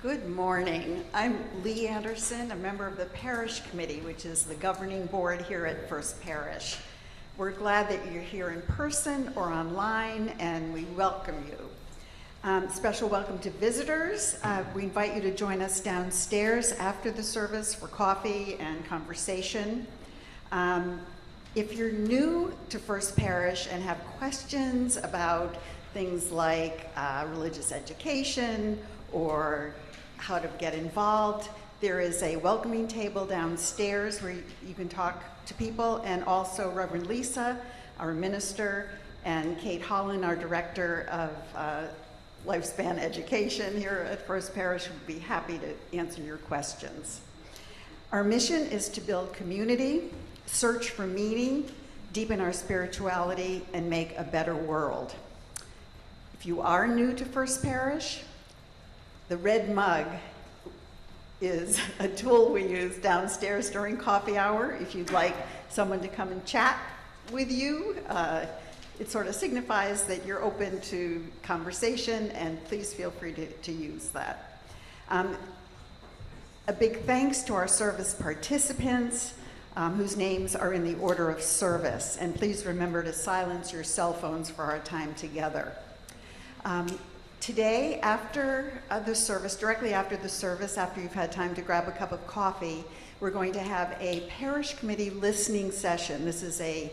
Good morning. I'm Lee Anderson, a member of the Parish Committee, which is the governing board here at First Parish. We're glad that you're here in person or online, and we welcome you. Special welcome to visitors. We invite you to join us downstairs after the service for coffee and conversation. If you're new to First Parish and have questions about things like religious education or how to get involved, there is a welcoming table downstairs where you can talk to people, and also Reverend Lisa, our minister, and Kate Holland, our director of lifespan education here at First Parish, would be happy to answer your questions. Our mission is to build community, search for meaning, deepen our spirituality, and make a better world. If you are new to First Parish, the red mug is a tool we use downstairs during coffee hour. If you'd like someone to come and chat with you, it sort of signifies that you're open to conversation, and please feel free to use that. A big thanks to our service participants whose names are in the order of service, and please remember to silence your cell phones for our time together. Today, after the service, directly after the service, after you've had time to grab a cup of coffee, we're going to have a parish committee listening session. This is a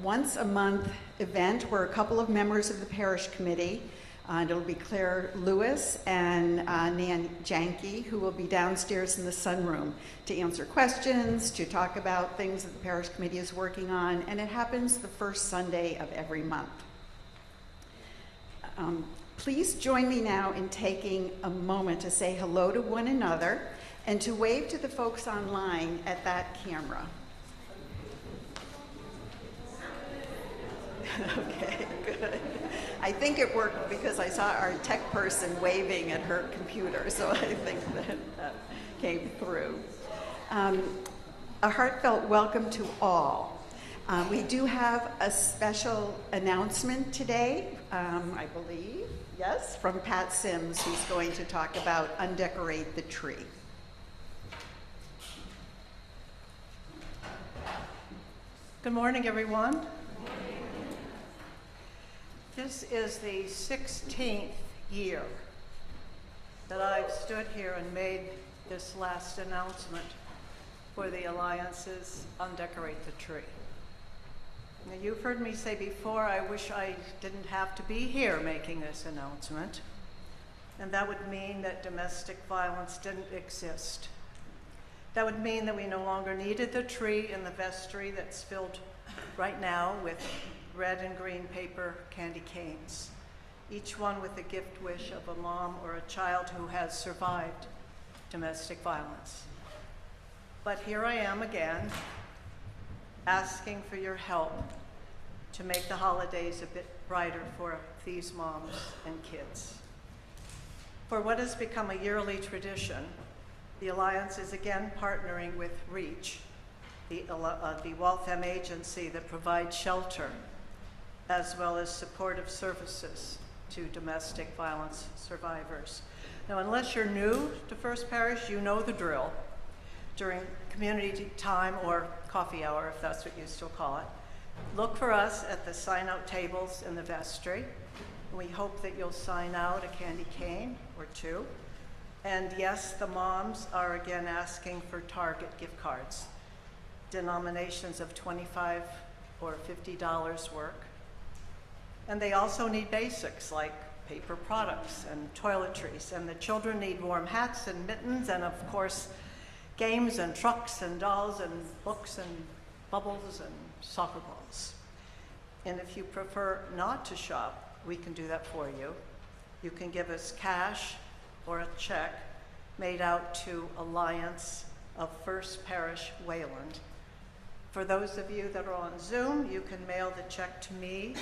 once a month event where a couple of members of the parish committee, and it'll be Claire Lewis and Nan Janke, who will be downstairs in the sunroom to answer questions, to talk about things that the parish committee is working on, and it happens the first Sunday of every month. Please join me now in taking a moment to say hello to one another and to wave to the folks online at that camera. Okay, good. I think it worked because I saw our tech person waving at her computer, so I think that came through. A heartfelt welcome to all. We do have a special announcement today, I believe, yes, from Pat Sims, who's going to talk about Undecorate the Tree. Good morning, everyone. This is the 16th year that I've stood here and made this last announcement for the Alliance's Undecorate the Tree. Now, you've heard me say before, I wish I didn't have to be here making this announcement, and that would mean that domestic violence didn't exist. That would mean that we no longer needed the tree in the vestry that's filled right now with red and green paper candy canes, each one with the gift wish of a mom or a child who has survived domestic violence. But here I am again, asking for your help to make the holidays a bit brighter for these moms and kids. For what has become a yearly tradition, the Alliance is again partnering with REACH, the Waltham agency that provides shelter as well as supportive services to domestic violence survivors. Now, unless you're new to First Parish, you know the drill. During community time or coffee hour, if that's what you still call it, look for us at the sign-out tables in the vestry. We hope that you'll sign out a candy cane or two. And yes, the moms are again asking for Target gift cards. Denominations of $25 or $50 work. And they also need basics like paper products and toiletries. And the children need warm hats and mittens and, of course, games and trucks and dolls and books and bubbles and soccer balls. And if you prefer not to shop, we can do that for you. You can give us cash or a check made out to Alliance of First Parish Wayland. For those of you that are on Zoom, you can mail the check to me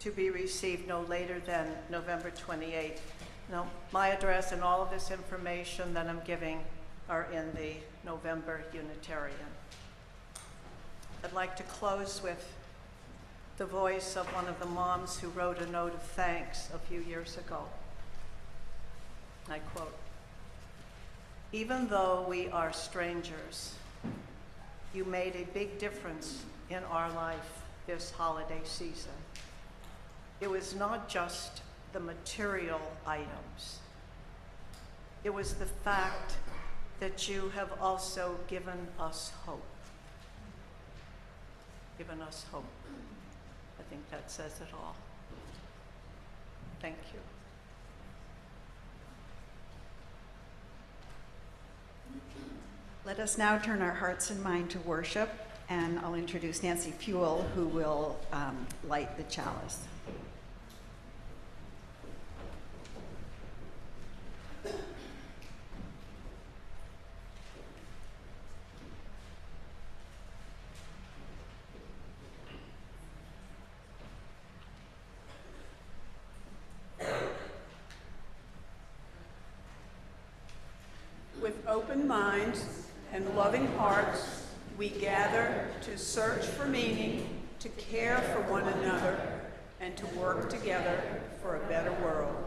to be received no later than November 28th. Now, my address and all of this information that I'm giving are in the November Unitarian. I'd like to close with the voice of one of the moms who wrote a note of thanks a few years ago. I quote, "Even though we are strangers, you made a big difference in our life this holiday season. It was not just the material items. It was the fact that you have also given us hope. Given us hope." I think that says it all. Thank you. Let us now turn our hearts and mind to worship, and I'll introduce Nancy Fuel, who will light the chalice. With open minds and loving hearts, we gather to search for meaning, to care for one another, and to work together for a better world.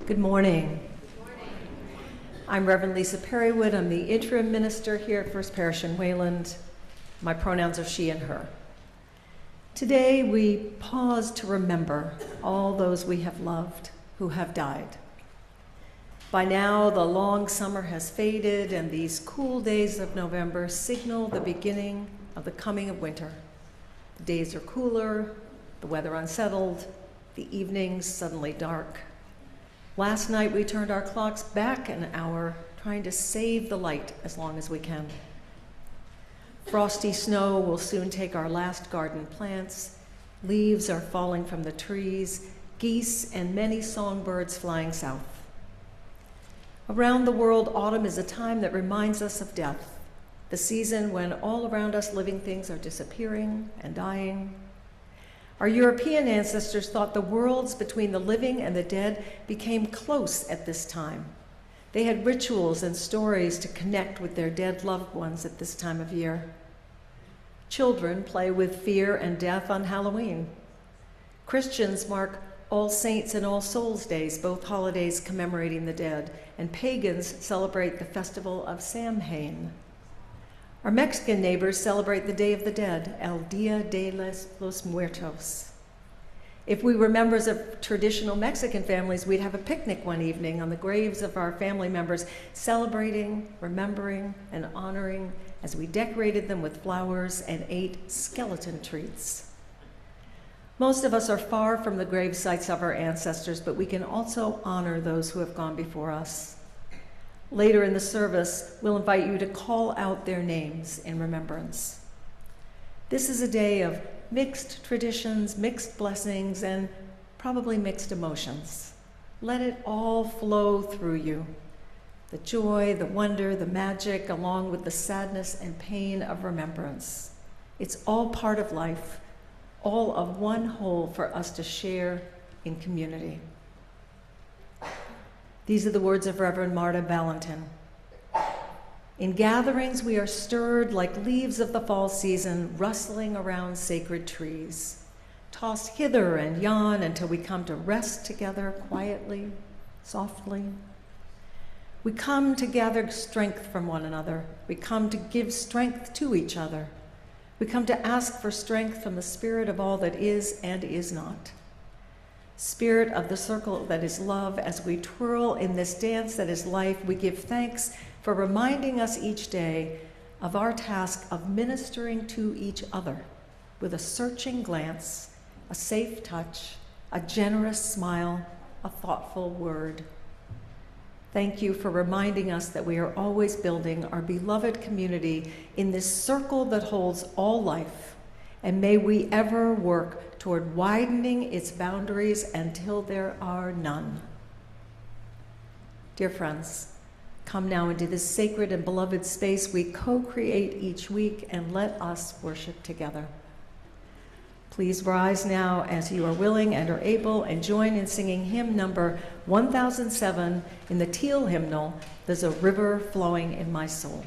Good morning. I'm Reverend Lisa Perrywood. I'm the interim minister here at First Parish in Wayland. My pronouns are she and her. Today we pause to remember all those we have loved who have died. By now, the long summer has faded, and these cool days of November signal the beginning of the coming of winter. The days are cooler, the weather unsettled, the evenings suddenly dark. Last night, we turned our clocks back an hour, trying to save the light as long as we can. Frosty snow will soon take our last garden plants. Leaves are falling from the trees, geese and many songbirds flying south. Around the world, autumn is a time that reminds us of death, the season when all around us living things are disappearing and dying. Our European ancestors thought the worlds between the living and the dead became close at this time. They had rituals and stories to connect with their dead loved ones at this time of year. Children play with fear and death on Halloween. Christians mark All Saints and All Souls Days, both holidays commemorating the dead, and pagans celebrate the festival of Samhain. Our Mexican neighbors celebrate the Day of the Dead, El Dia de los Muertos. If we were members of traditional Mexican families, we'd have a picnic one evening on the graves of our family members, celebrating, remembering, and honoring as we decorated them with flowers and ate skeleton treats. Most of us are far from the grave sites of our ancestors, but we can also honor those who have gone before us. Later in the service, we'll invite you to call out their names in remembrance. This is a day of mixed traditions, mixed blessings, and probably mixed emotions. Let it all flow through you. The joy, the wonder, the magic, along with the sadness and pain of remembrance. It's all part of life, all of one whole for us to share in community. These are the words of Reverend Marta Valentin. In gatherings, we are stirred like leaves of the fall season, rustling around sacred trees, tossed hither and yon until we come to rest together quietly, softly. We come to gather strength from one another. We come to give strength to each other. We come to ask for strength from the spirit of all that is and is not. Spirit of the circle that is love, as we twirl in this dance that is life, we give thanks for reminding us each day of our task of ministering to each other with a searching glance, a safe touch, a generous smile, a thoughtful word. Thank you for reminding us that we are always building our beloved community in this circle that holds all life, and may we ever work toward widening its boundaries until there are none. Dear friends, come now into this sacred and beloved space we co-create each week, and let us worship together. Please rise now as you are willing and are able, and join in singing hymn number 1007 in the Teal hymnal, There's a River Flowing in My Soul.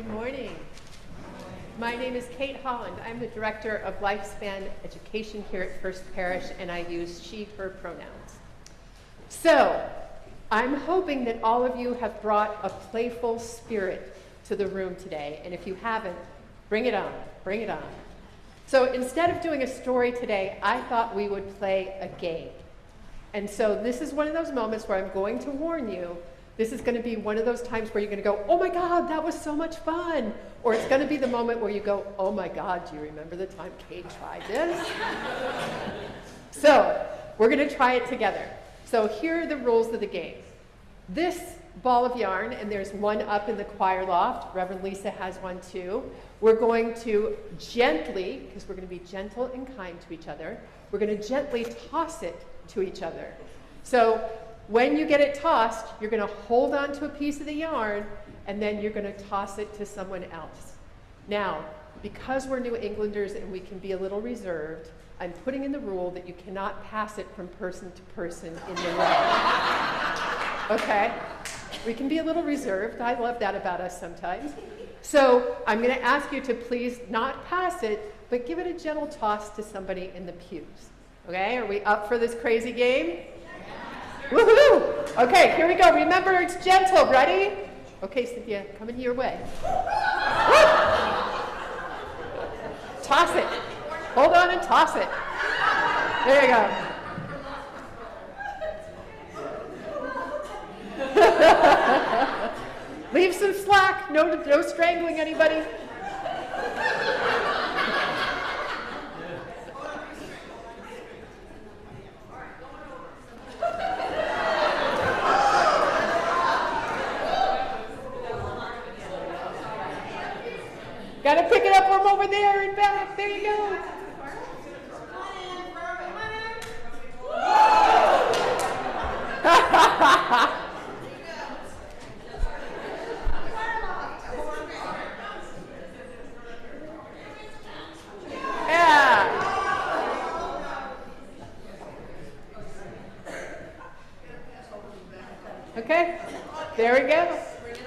Good morning. My name is Kate Holland. I'm the Director of Lifespan Education here at First Parish, and I use she, her pronouns. So, I'm hoping that all of you have brought a playful spirit to the room today, and if you haven't, bring it on, bring it on. So instead of doing a story today, I thought we would play a game. And so this is one of those moments where I'm going to warn you, this is going to be one of those times where you're going to go, oh my God, that was so much fun. Or it's going to be the moment where you go, oh my God, do you remember the time Kate tried this? So we're going to try it together. So here are the rules of the game. This ball of yarn, and there's one up in the choir loft, Reverend Lisa has one too. We're going to gently, because we're going to be gentle and kind to each other, we're going to gently toss it to each other. So when you get it tossed, you're going to hold on to a piece of the yarn, and then you're going to toss it to someone else. Now, because we're New Englanders and we can be a little reserved, I'm putting in the rule that you cannot pass it from person to person in the row. Okay? We can be a little reserved. I love that about us sometimes. So I'm going to ask you to please not pass it, but give it a gentle toss to somebody in the pews. Okay? Are we up for this crazy game? Woohoo! Okay, here we go. Remember, it's gentle. Ready? Okay, Cynthia, coming your way. Toss it. Hold on and toss it. There you go. Leave some slack. No strangling anybody. Gotta pick it up from over there and back. There you go. Yeah. Okay. There we go.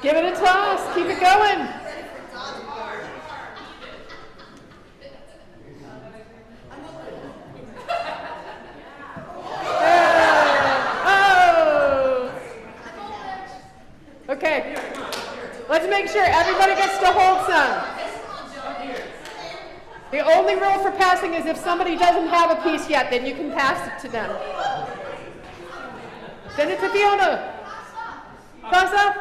Give it a toss. Keep it going. Okay, let's make sure everybody gets to hold some. The only rule for passing is if somebody doesn't have a piece yet, then you can pass it to them. Send it to Fiona. Toss up.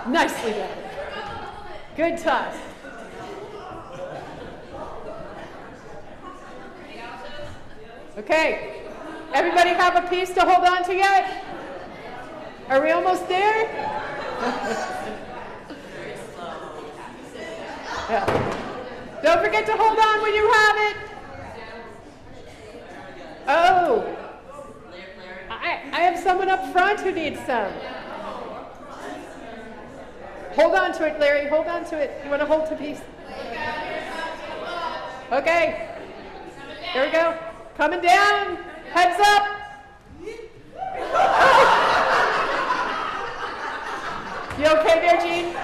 Nicely done. Good toss. Okay, everybody have a piece to hold on to yet? Are we almost there? Yeah. Don't forget to hold on when you have it. Oh, I have someone up front who needs some. Hold on to it, Larry, hold on to it. You want to hold the piece? Okay, here we go. Coming down, heads up. You okay there, Jean?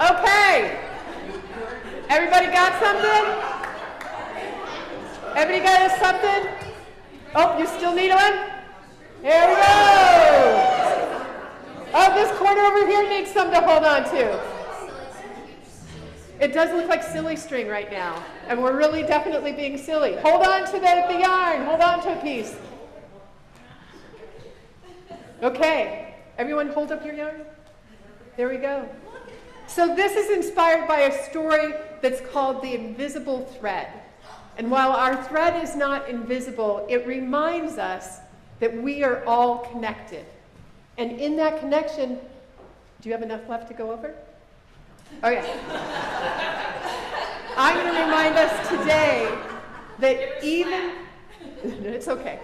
Okay. Everybody got something? Everybody got something? Oh, you still need one? Here we go. Oh, this corner over here needs some to hold on to. It does look like silly string right now, and we're really definitely being silly. Hold on to the yarn. Hold on to a piece. Okay, everyone hold up your yarn. There we go. So this is inspired by a story that's called The Invisible Thread. And while our thread is not invisible, it reminds us that we are all connected. And in that connection, do you have enough left to go over? Okay. I'm going to remind us today that it's okay,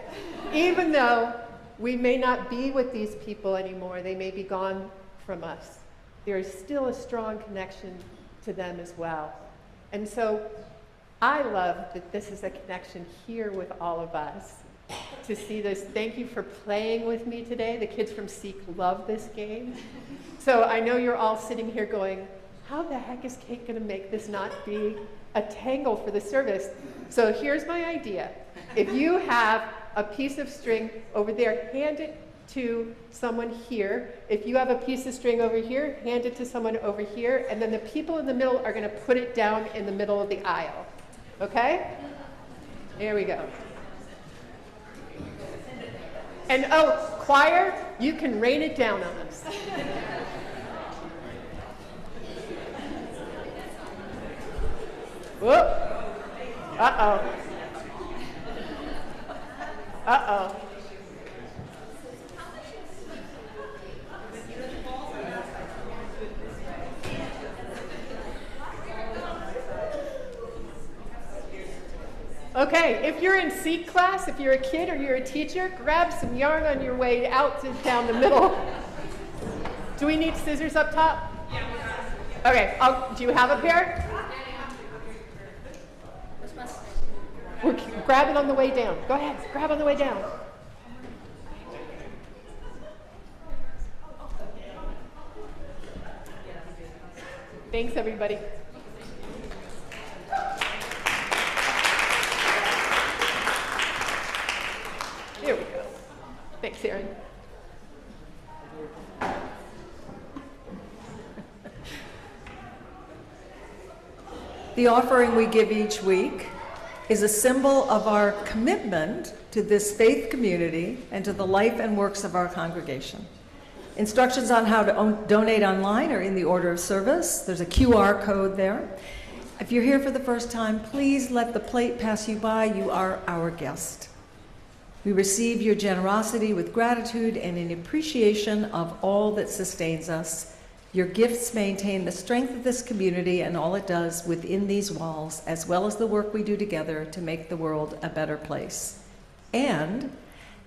even though we may not be with these people anymore, they may be gone from us, there is still a strong connection to them as well. And so I love that this is a connection here with all of us. To see this, thank you for playing with me today. The kids from Seek love this game. So I know you're all sitting here going, how the heck is Kate going to make this not be a tangle for the service? So here's my idea. If you have a piece of string over there, hand it to someone here. If you have a piece of string over here, hand it to someone over here. And then the people in the middle are going to put it down in the middle of the aisle. Okay? There we go. And oh, choir, you can rain it down on us. Whoop. Uh-oh. Uh-oh. Okay, if you're in Seek class, if you're a kid or you're a teacher, grab some yarn on your way out to down the middle. Do we need scissors up top? Okay, do you have a pair? We'll grab it on the way down. Go ahead, grab on the way down. Thanks, everybody. Here we go. Thanks, Erin. The offering we give each week is a symbol of our commitment to this faith community and to the life and works of our congregation. Instructions on how to donate online are in the order of service. There's a QR code there. If you're here for the first time, please let the plate pass you by. You are our guest. We receive your generosity with gratitude and in appreciation of all that sustains us. Your gifts maintain the strength of this community and all it does within these walls, as well as the work we do together to make the world a better place. And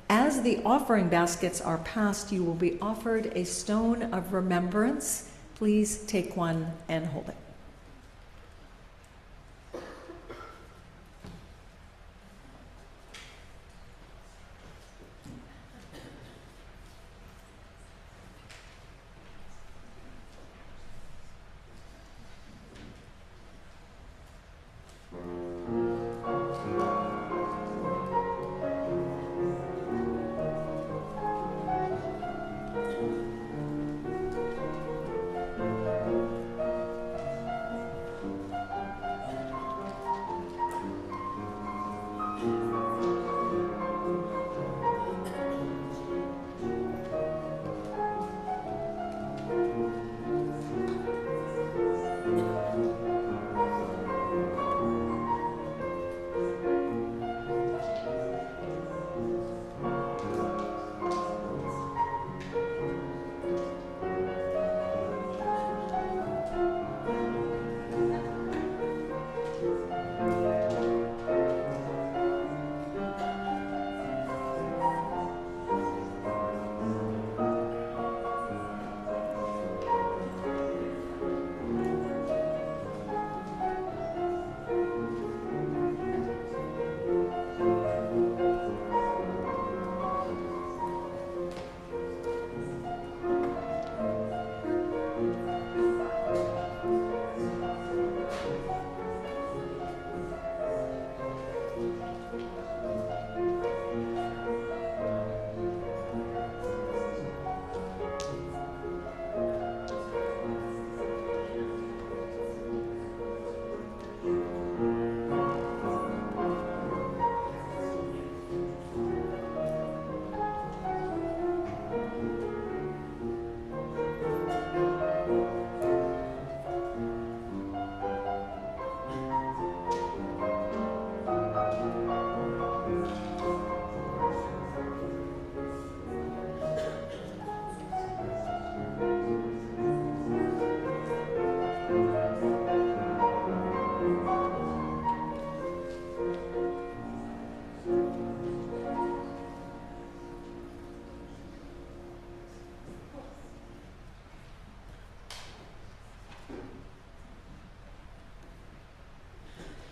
as the offering baskets are passed, you will be offered a stone of remembrance. Please take one and hold it.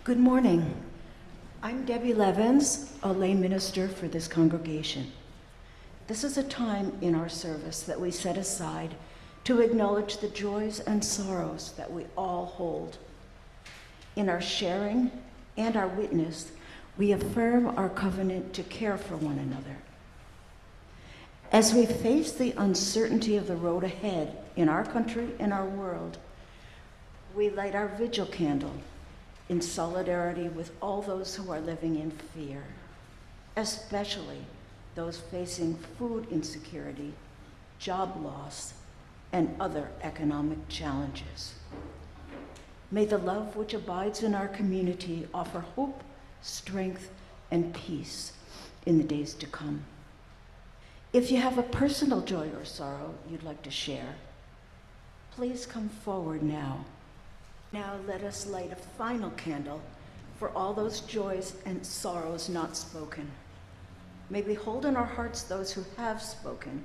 Good morning. I'm Debbie Levins, a lay minister for this congregation. This is a time in our service that we set aside to acknowledge the joys and sorrows that we all hold. In our sharing and our witness, we affirm our covenant to care for one another. As we face the uncertainty of the road ahead in our country and our world, we light our vigil candle in solidarity with all those who are living in fear, especially those facing food insecurity, job loss, and other economic challenges. May the love which abides in our community offer hope, strength, and peace in the days to come. If you have a personal joy or sorrow you'd like to share, please come forward now. Now let us light a final candle for all those joys and sorrows not spoken. May we hold in our hearts those who have spoken,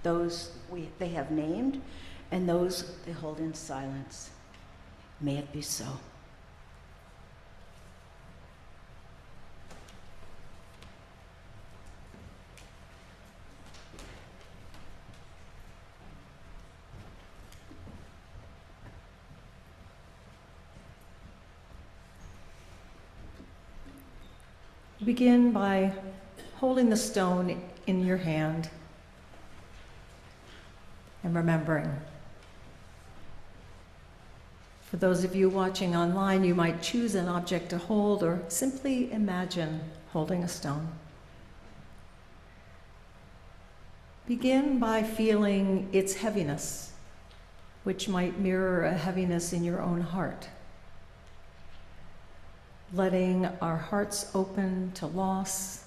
those they have named, and those they hold in silence. May it be so. Begin by holding the stone in your hand and remembering. For those of you watching online, you might choose an object to hold or simply imagine holding a stone. Begin by feeling its heaviness, which might mirror a heaviness in your own heart. Letting our hearts open to loss,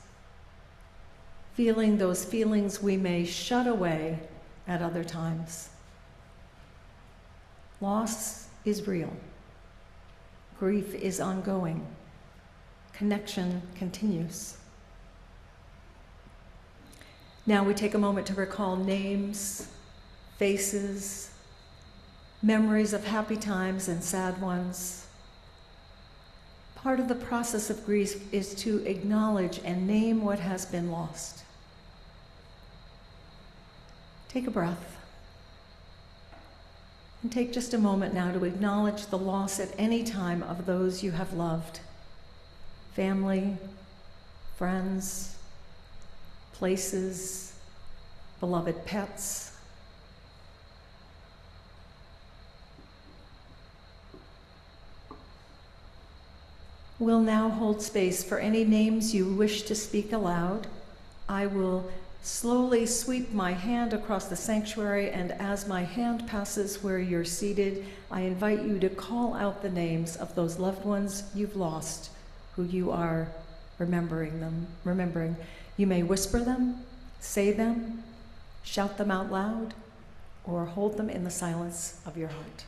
feeling those feelings we may shut away at other times. Loss is real. Grief is ongoing. Connection continues. Now we take a moment to recall names, faces, memories of happy times and sad ones. Part of the process of grief is to acknowledge and name what has been lost. Take a breath. And take just a moment now to acknowledge the loss at any time of those you have loved. Family, friends, places, beloved pets. We'll now hold space for any names you wish to speak aloud. I will slowly sweep my hand across the sanctuary, and as my hand passes where you're seated, I invite you to call out the names of those loved ones you've lost, who you are remembering. You may whisper them, say them, shout them out loud, or hold them in the silence of your heart.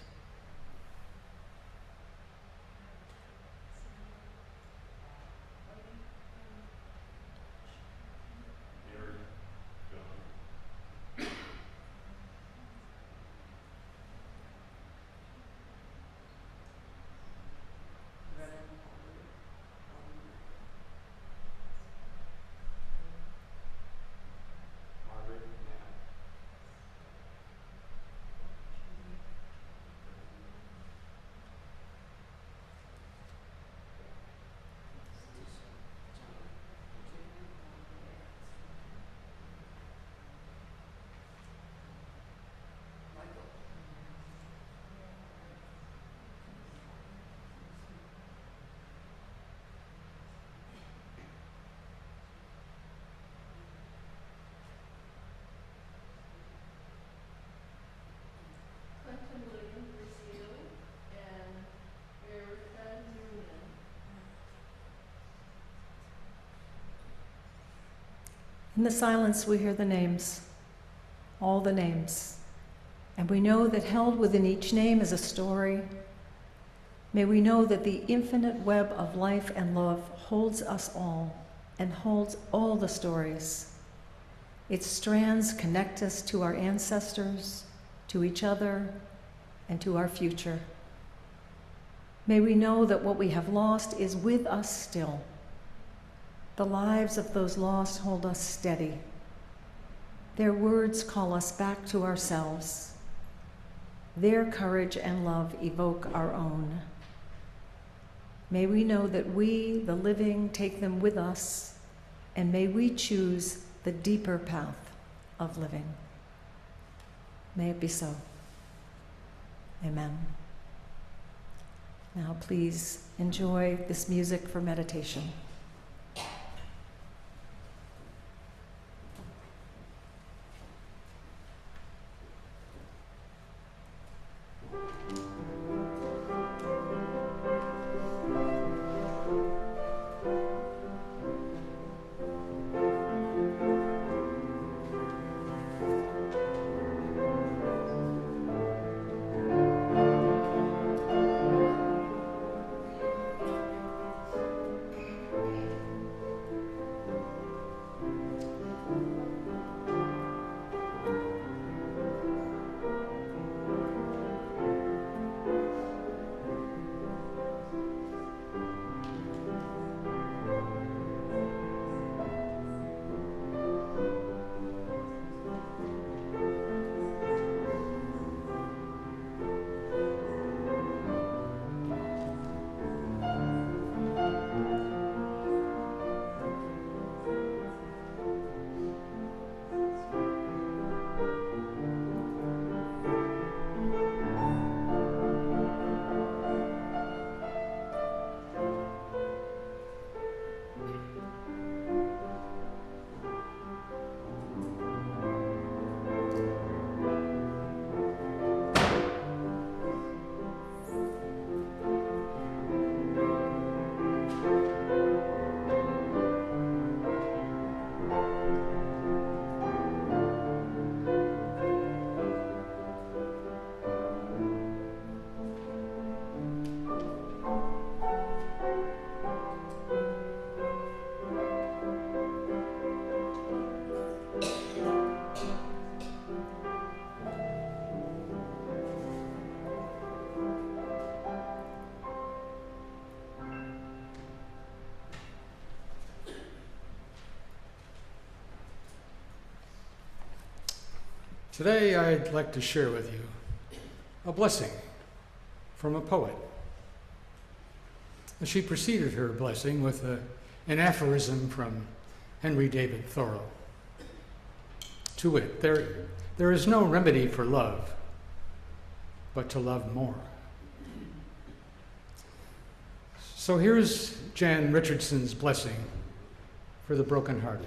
In the silence, we hear the names, all the names, and we know that held within each name is a story. May we know that the infinite web of life and love holds us all and holds all the stories. Its strands connect us to our ancestors, to each other, and to our future. May we know that what we have lost is with us still. The lives of those lost hold us steady. Their words call us back to ourselves. Their courage and love evoke our own. May we know that we, the living, take them with us, and may we choose the deeper path of living. May it be so. Amen. Now please enjoy this music for meditation. Today I'd like to share with you a blessing from a poet. She preceded her blessing with an aphorism from Henry David Thoreau. To wit, there is no remedy for love but to love more. So here's Jan Richardson's blessing for the brokenhearted.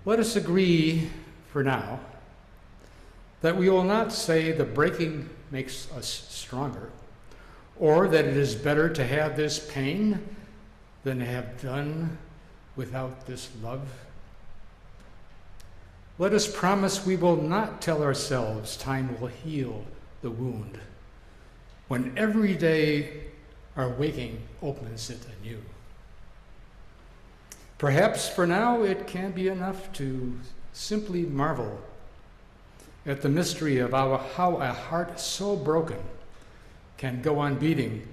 Let us agree for now that we will not say the breaking makes us stronger, or that it is better to have this pain than to have done without this love. Let us promise we will not tell ourselves time will heal the wound, when every day our waking opens it anew. Perhaps for now it can be enough to simply marvel at the mystery of how a heart so broken can go on beating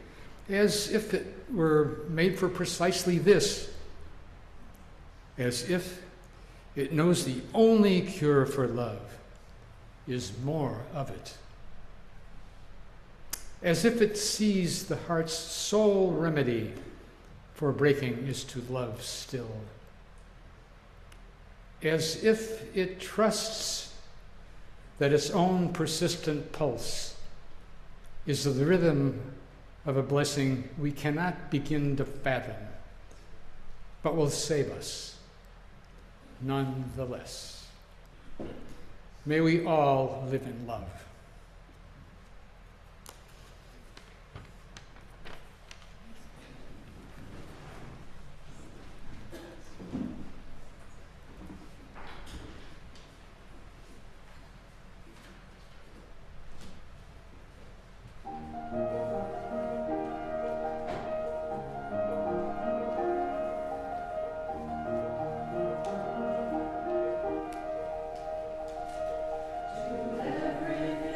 as if it were made for precisely this, as if it knows the only cure for love is more of it, as if it sees the heart's sole remedy for breaking is to love still, as if it trusts that its own persistent pulse is the rhythm of a blessing we cannot begin to fathom, but will save us nonetheless. May we all live in love. Everything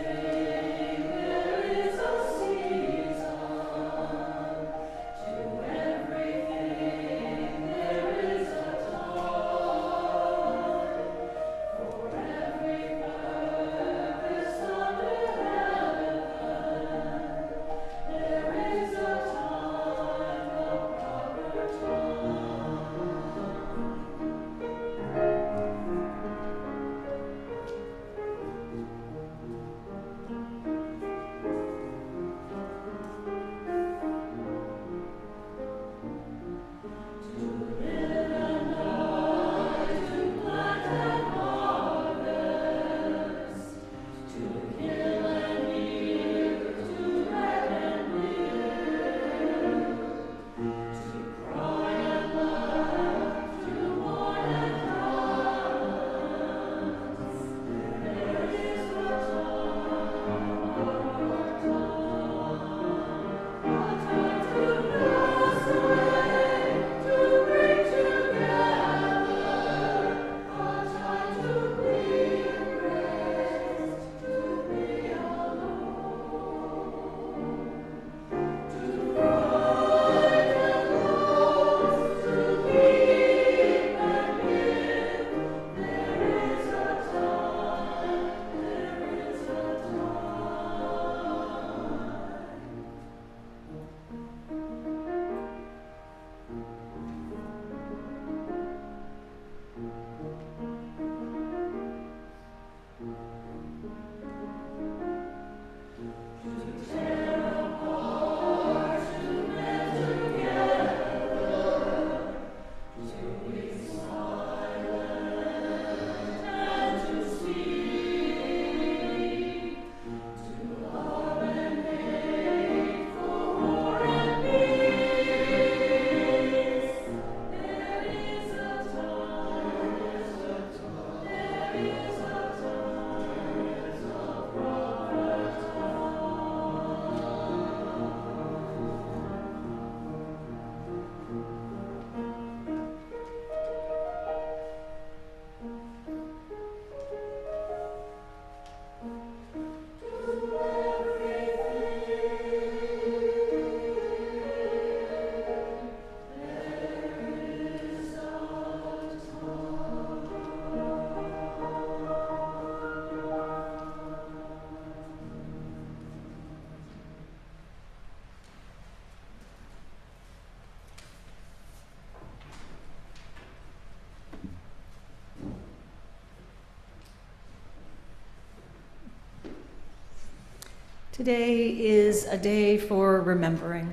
Today is a day for remembering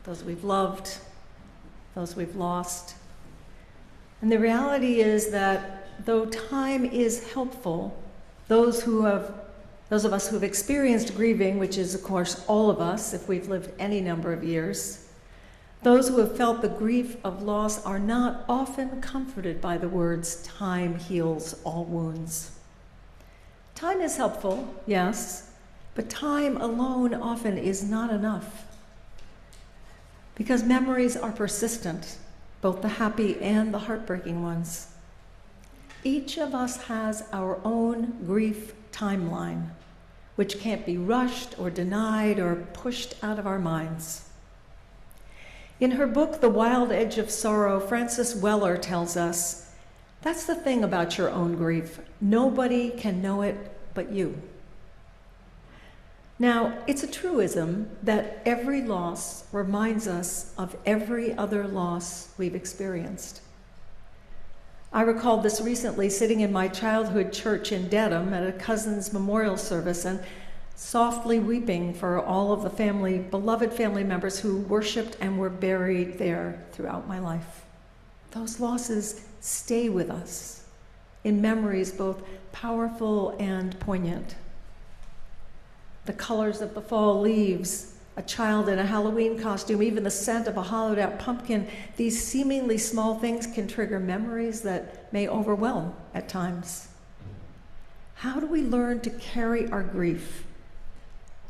those we've loved, those we've lost. And the reality is that though time is helpful, those of us who have experienced grieving, which is of course all of us if we've lived any number of years, those who have felt the grief of loss are not often comforted by the words, "Time heals all wounds." Time is helpful, yes, but time alone often is not enough. Because memories are persistent, both the happy and the heartbreaking ones. Each of us has our own grief timeline, which can't be rushed or denied or pushed out of our minds. In her book, The Wild Edge of Sorrow, Frances Weller tells us, that's the thing about your own grief. Nobody can know it but you. Now, it's a truism that every loss reminds us of every other loss we've experienced. I recalled this recently sitting in my childhood church in Dedham at a cousin's memorial service and softly weeping for all of the beloved family members who worshiped and were buried there throughout my life. Those losses stay with us in memories both powerful and poignant. The colors of the fall leaves, a child in a Halloween costume, even the scent of a hollowed out pumpkin, these seemingly small things can trigger memories that may overwhelm at times. How do we learn to carry our grief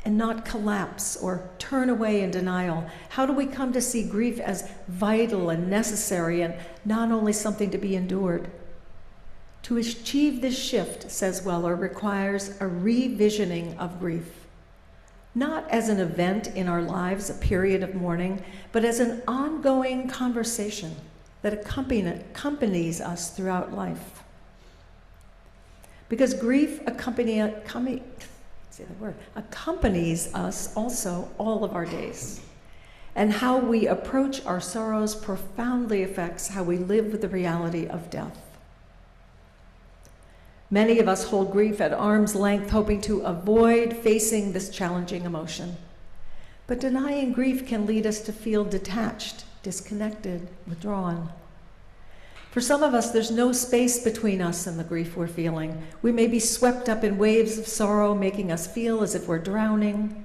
and not collapse or turn away in denial? How do we come to see grief as vital and necessary and not only something to be endured? To achieve this shift, says Weller, requires a revisioning of grief. Not as an event in our lives, a period of mourning, but as an ongoing conversation that accompanies us throughout life. Because grief accompanies us also all of our days. And how we approach our sorrows profoundly affects how we live with the reality of death. Many of us hold grief at arm's length, hoping to avoid facing this challenging emotion. But denying grief can lead us to feel detached, disconnected, withdrawn. For some of us, there's no space between us and the grief we're feeling. We may be swept up in waves of sorrow, making us feel as if we're drowning.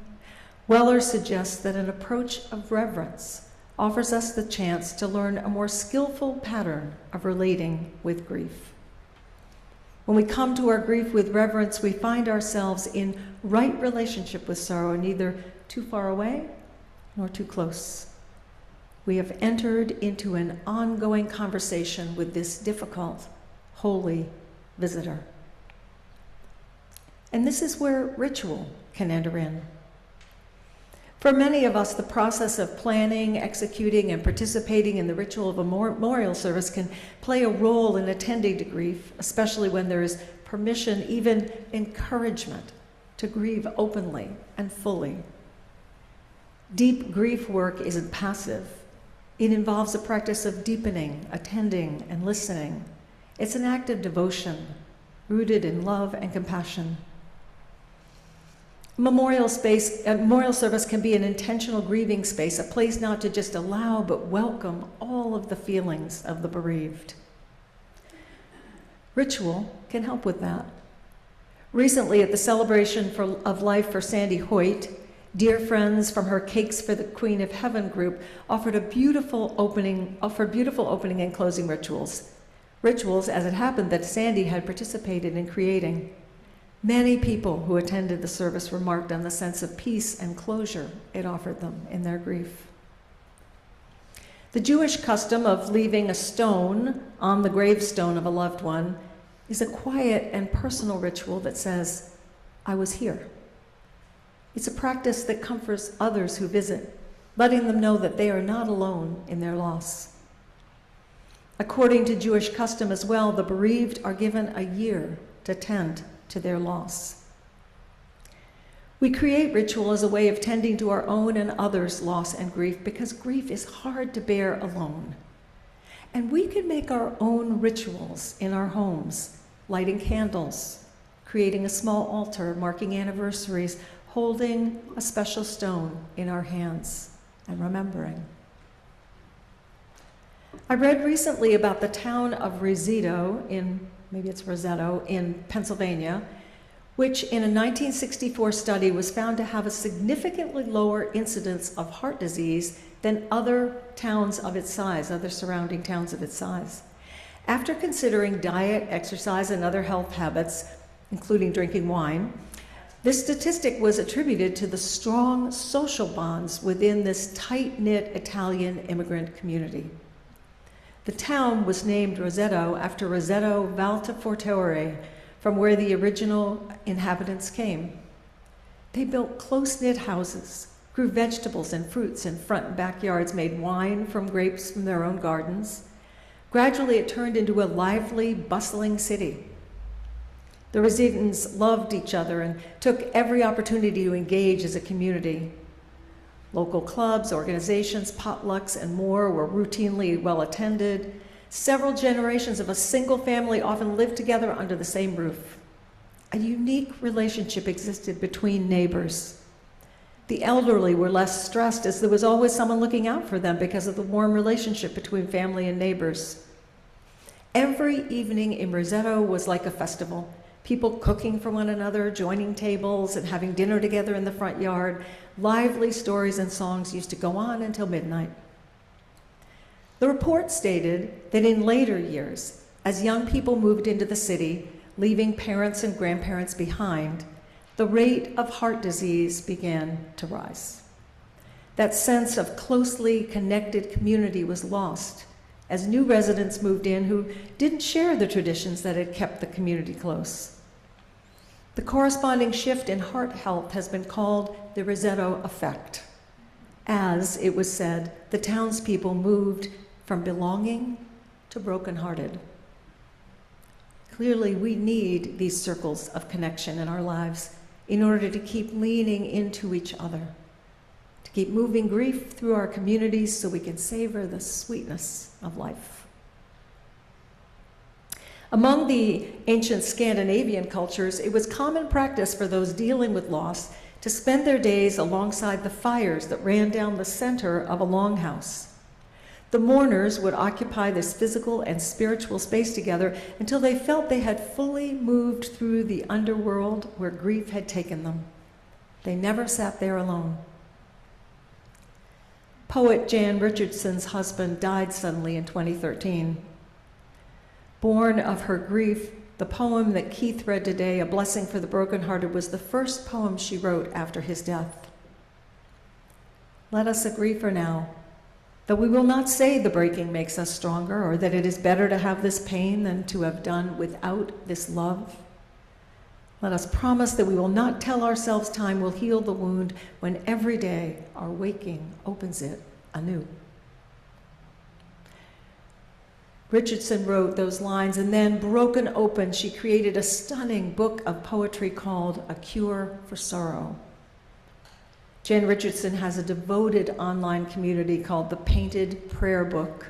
Weller suggests that an approach of reverence offers us the chance to learn a more skillful pattern of relating with grief. When we come to our grief with reverence, we find ourselves in right relationship with sorrow, neither too far away nor too close. We have entered into an ongoing conversation with this difficult, holy visitor. And this is where ritual can enter in. For many of us, the process of planning, executing, and participating in the ritual of a memorial service can play a role in attending to grief, especially when there is permission, even encouragement, to grieve openly and fully. Deep grief work isn't passive. It involves a practice of deepening, attending, and listening. It's an act of devotion, rooted in love and compassion. A memorial service can be an intentional grieving space, a place not to just allow but welcome all of the feelings of the bereaved. Ritual can help with that. Recently, at the celebration of life for Sandy Hoyt, dear friends from her Cakes for the Queen of Heaven group offered beautiful opening and closing rituals. Rituals, as it happened, that Sandy had participated in creating. Many people who attended the service remarked on the sense of peace and closure it offered them in their grief. The Jewish custom of leaving a stone on the gravestone of a loved one is a quiet and personal ritual that says, "I was here." It's a practice that comforts others who visit, letting them know that they are not alone in their loss. According to Jewish custom as well, the bereaved are given a year to tend to their loss. We create ritual as a way of tending to our own and others' loss and grief because grief is hard to bear alone. And we can make our own rituals in our homes, lighting candles, creating a small altar, marking anniversaries, holding a special stone in our hands and remembering. I read recently about the town of Roseto in Pennsylvania, which in a 1964 study was found to have a significantly lower incidence of heart disease than other towns of its size, other surrounding towns of its size. After considering diet, exercise, and other health habits, including drinking wine, this statistic was attributed to the strong social bonds within this tight-knit Italian immigrant community. The town was named Roseto after Roseto Valtefortore, from where the original inhabitants came. They built close-knit houses, grew vegetables and fruits in front and backyards, made wine from grapes from their own gardens. Gradually, it turned into a lively, bustling city. The Rosetans loved each other and took every opportunity to engage as a community. Local clubs, organizations, potlucks, and more were routinely well attended. Several generations of a single family often lived together under the same roof. A unique relationship existed between neighbors. The elderly were less stressed as there was always someone looking out for them because of the warm relationship between family and neighbors. Every evening in Roseto was like a festival. People cooking for one another, joining tables, and having dinner together in the front yard. Lively stories and songs used to go on until midnight. The report stated that in later years, as young people moved into the city, leaving parents and grandparents behind, the rate of heart disease began to rise. That sense of closely connected community was lost as new residents moved in who didn't share the traditions that had kept the community close. The corresponding shift in heart health has been called the Roseto effect. As it was said, the townspeople moved from belonging to brokenhearted. Clearly, we need these circles of connection in our lives in order to keep leaning into each other, to keep moving grief through our communities so we can savor the sweetness of life. Among the ancient Scandinavian cultures, it was common practice for those dealing with loss to spend their days alongside the fires that ran down the center of a longhouse. The mourners would occupy this physical and spiritual space together until they felt they had fully moved through the underworld where grief had taken them. They never sat there alone. Poet Jan Richardson's husband died suddenly in 2013. Born of her grief, the poem that Keith read today, A Blessing for the Brokenhearted, was the first poem she wrote after his death. Let us agree for now that we will not say the breaking makes us stronger or that it is better to have this pain than to have done without this love. Let us promise that we will not tell ourselves time will heal the wound when every day our waking opens it anew. Richardson wrote those lines, and then, broken open, she created a stunning book of poetry called A Cure for Sorrow. Jan Richardson has a devoted online community called the Painted Prayer Book.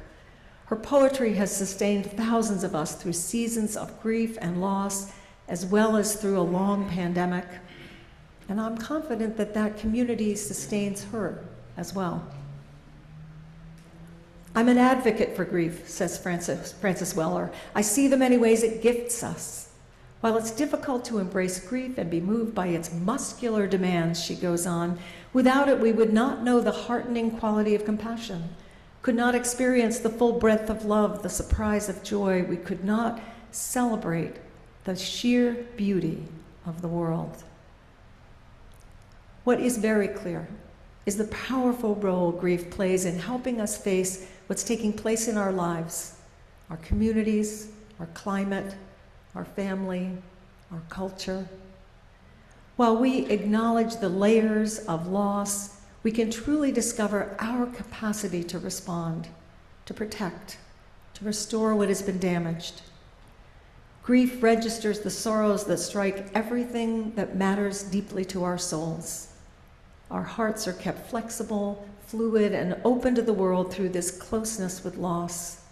Her poetry has sustained thousands of us through seasons of grief and loss, as well as through a long pandemic. And I'm confident that that community sustains her as well. I'm an advocate for grief, says Frances Weller. I see the many ways it gifts us. While it's difficult to embrace grief and be moved by its muscular demands, she goes on, without it we would not know the heartening quality of compassion, could not experience the full breadth of love, the surprise of joy. We could not celebrate the sheer beauty of the world. What is very clear is the powerful role grief plays in helping us face what's taking place in our lives, our communities, our climate, our family, our culture. While we acknowledge the layers of loss, we can truly discover our capacity to respond, to protect, to restore what has been damaged. Grief registers the sorrows that strike everything that matters deeply to our souls. Our hearts are kept flexible, fluid, and open to the world through this closeness with loss.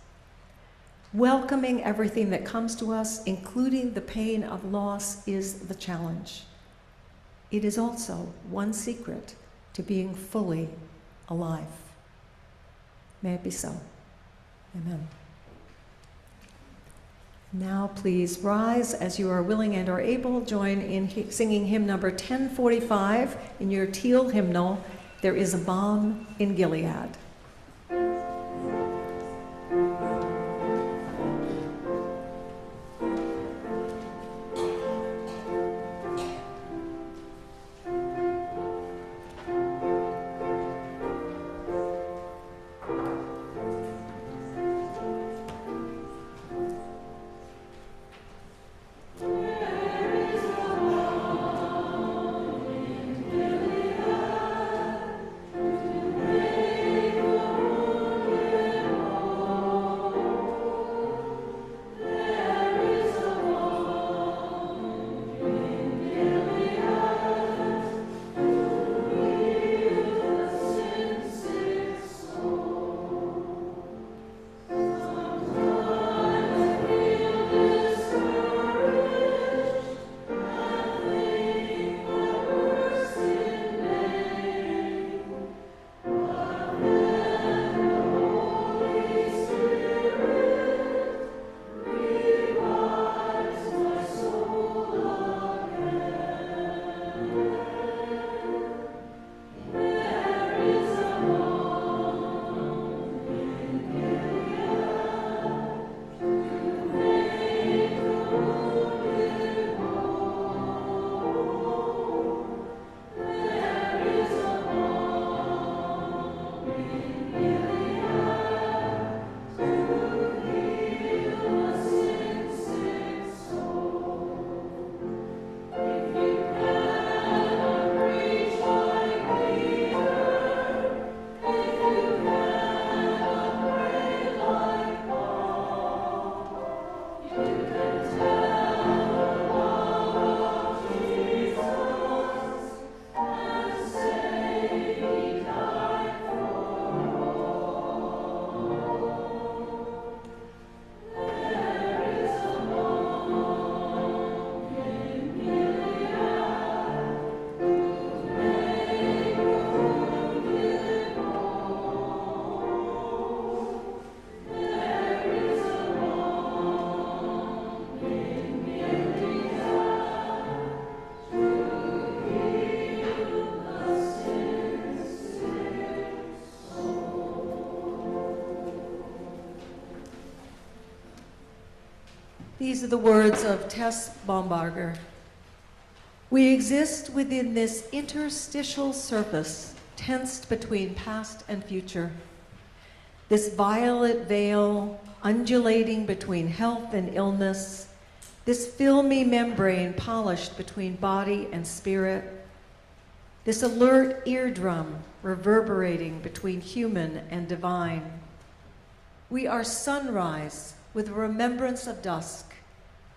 Welcoming everything that comes to us, including the pain of loss, is the challenge. it is also one secret to being fully alive. May it be so. Amen. Now please rise as you are willing and are able. Join in singing hymn number 1045 in your teal hymnal, There is a Balm in Gilead. These are the words of Tess Baumbarger. We exist within this interstitial surface tensed between past and future. This violet veil undulating between health and illness, this filmy membrane polished between body and spirit, this alert eardrum reverberating between human and divine. We are sunrise with remembrance of dusk.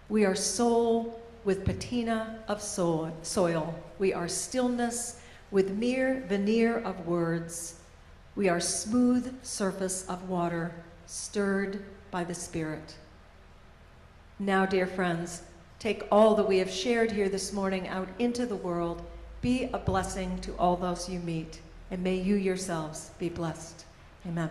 We are soul with patina of soil. We are stillness with mere veneer of words. We are smooth surface of water, stirred by the Spirit. Now, dear friends, take all that we have shared here this morning out into the world. Be a blessing to all those you meet, and may you yourselves be blessed. Amen.